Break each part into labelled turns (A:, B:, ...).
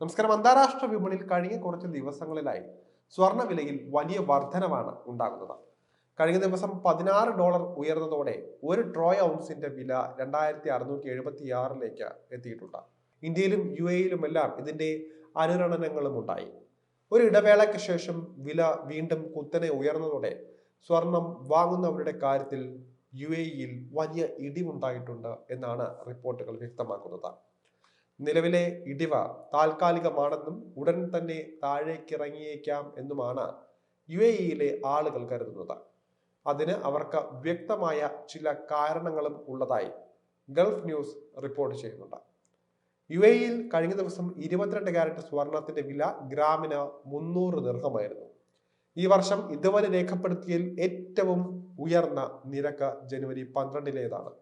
A: നമസ്കാരം. അന്താരാഷ്ട്ര വിപണിയിൽ കഴിഞ്ഞ കുറച്ച് ദിവസങ്ങളിലായി സ്വർണ്ണ വിലയിൽ വലിയ വർധനവാണ് ഉണ്ടാകുന്നത്. കഴിഞ്ഞ ദിവസം $16 ഉയർന്നതോടെ ഒരു ട്രോയ് ഔൺസിന്റെ വില 2676 എത്തിയിട്ടുണ്ട്. ഇന്ത്യയിലും UAE-യിലുമെല്ലാം ഇതിന്റെ അനുരണനങ്ങളും ഉണ്ടായി. ഒരു ഇടവേളയ്ക്ക് ശേഷം വില വീണ്ടും കുത്തനെ ഉയർന്നതോടെ സ്വർണം വാങ്ങുന്നവരുടെ കാര്യത്തിൽ UAE-യിൽ വലിയ ഇടിവുണ്ടായിട്ടുണ്ട് എന്നാണ് റിപ്പോർട്ടുകൾ വ്യക്തമാക്കുന്നത്. നിലവിലെ ഇടിവ് താൽക്കാലികമാണെന്നും ഉടൻ തന്നെ താഴേക്കിറങ്ങിയേക്കാം എന്നുമാണ് UAE-യിലെ ആളുകൾ കരുതുന്നത്. അതിന് അവർക്ക് വ്യക്തമായ ചില കാരണങ്ങളും ഉള്ളതായി ഗൾഫ് ന്യൂസ് റിപ്പോർട്ട് ചെയ്യുന്നുണ്ട്. UAE-യിൽ കഴിഞ്ഞ ദിവസം 22 കാരറ്റ് സ്വർണത്തിന്റെ വില ഗ്രാമിന് 300 ദിർഹമായിരുന്നു. ഈ വർഷം ഇതുവരെ രേഖപ്പെടുത്തിയതിൽ ഏറ്റവും ഉയർന്ന നിരക്ക് ജനുവരി 12-ലേതാണ്.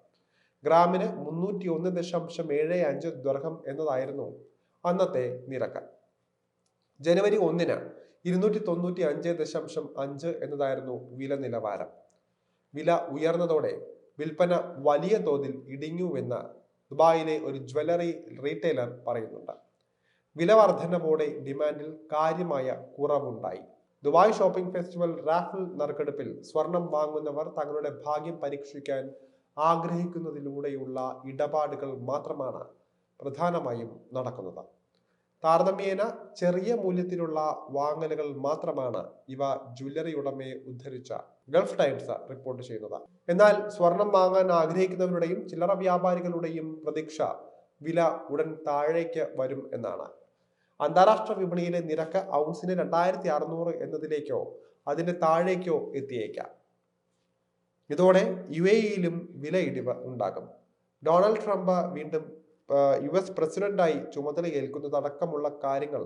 A: ഗ്രാമിന് 301.75 ദിർഹം എന്നതായിരുന്നു അന്നത്തെ നിരക്ക്. ജനുവരി 1-ന് 295.5 എന്നതായിരുന്നു വില നിലവാരം. വില ഉയർന്നതോടെ വിൽപ്പന വലിയ തോതിൽ ഇടിഞ്ഞുവെന്ന് ദുബായിലെ ഒരു ജ്വല്ലറി റീറ്റെയിലർ പറയുന്നുണ്ട്. വില വർധനവോടെ ഡിമാൻഡിൽ കാര്യമായ കുറവുണ്ടായി. ദുബായ് ഷോപ്പിംഗ് ഫെസ്റ്റിവൽ റാഫിൾ നറുക്കെടുപ്പിൽ സ്വർണം വാങ്ങുന്നവർ തങ്ങളുടെ ഭാഗ്യം പരീക്ഷിക്കാൻ ആഗ്രഹിക്കുന്നതിലൂടെയുള്ള ഇടപാടുകൾ മാത്രമാണ് പ്രധാനമായും നടക്കുന്നത്. താരതമ്യേന ചെറിയ മൂല്യത്തിലുള്ള വാങ്ങലുകൾ മാത്രമാണ് ഇവ ജ്വല്ലറി ഉടമയെ ഉദ്ധരിച്ച ഗൾഫ് ടൈംസ് റിപ്പോർട്ട് ചെയ്യുന്നത്. എന്നാൽ സ്വർണം വാങ്ങാൻ ആഗ്രഹിക്കുന്നവരുടെയും ചില്ലറ വ്യാപാരികളുടെയും പ്രതീക്ഷ വില ഉടൻ താഴേക്ക് വരും എന്നാണ്. അന്താരാഷ്ട്ര വിപണിയിലെ നിരക്ക് ഔൺസിന് 2600 എന്നതിലേക്കോ അതിന്റെ താഴേക്കോ എത്തിയേക്കാം. ഇതോടെ UAE-യിലും വില ഇടിവ് ഉണ്ടാകും. ഡൊണാൾഡ് ട്രംപ് വീണ്ടും US പ്രസിഡന്റായി ചുമതലയേൽക്കുന്നതടക്കമുള്ള കാര്യങ്ങൾ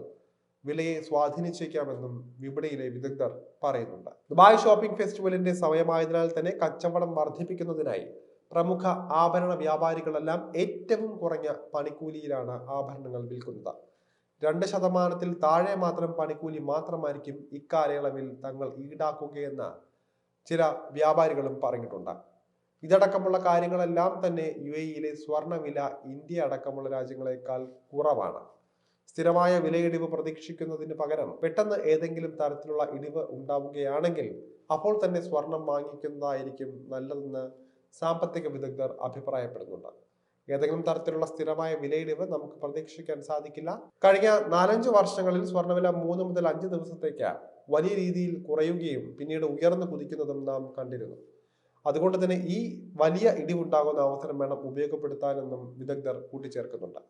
A: വിലയെ സ്വാധീനിച്ചേക്കാമെന്നും വിപണിയിലെ വിദഗ്ധർ പറയുന്നുണ്ട്. ദുബായ് ഷോപ്പിംഗ് ഫെസ്റ്റിവലിന്റെ സമയമായതിനാൽ തന്നെ കച്ചവടം വർദ്ധിപ്പിക്കുന്നതിനായി പ്രമുഖ ആഭരണ വ്യാപാരികളെല്ലാം ഏറ്റവും കുറഞ്ഞ പണിക്കൂലിയിലാണ് ആഭരണങ്ങൾ വിൽക്കുന്നത്. 2% താഴെ മാത്രം പണിക്കൂലി മാത്രമായിരിക്കും ഇക്കാലയളവിൽ തങ്ങൾ ഈടാക്കുകയെന്ന് ചില വ്യാപാരികളും പറഞ്ഞിട്ടുണ്ട്. ഇതടക്കമുള്ള കാര്യങ്ങളെല്ലാം തന്നെ UAE-യിലെ സ്വർണ്ണ വില ഇന്ത്യ അടക്കമുള്ള രാജ്യങ്ങളെക്കാൾ കുറവാണ്. സ്ഥിരമായ വിലയിടിവ് പ്രതീക്ഷിക്കുന്നതിന് പകരം പെട്ടെന്ന് ഏതെങ്കിലും തരത്തിലുള്ള ഇടിവ് ഉണ്ടാവുകയാണെങ്കിൽ അപ്പോൾ തന്നെ സ്വർണം വാങ്ങിക്കുന്നതായിരിക്കും നല്ലതെന്ന് സാമ്പത്തിക വിദഗ്ധർ അഭിപ്രായപ്പെടുന്നുണ്ട്. ഏതെങ്കിലും തരത്തിലുള്ള സ്ഥിരമായ വിലയിടിവ് നമുക്ക് പ്രതീക്ഷിക്കാൻ സാധിക്കില്ല. കഴിഞ്ഞ 4-5 വർഷങ്ങളിൽ സ്വർണ്ണവില 3 മുതൽ 5 ദിവസത്തേക്ക് വലിയ രീതിയിൽ കുറയുകയും പിന്നീട് ഉയർന്നു കുതിക്കുന്നതും നാം കണ്ടിരുന്നു. അതുകൊണ്ട് തന്നെ ഈ വലിയ ഇടിവുണ്ടാകുന്ന അവസരം വേണം ഉപയോഗപ്പെടുത്താനെന്നും വിദഗ്ധർ കൂട്ടിച്ചേർക്കുന്നുണ്ട്.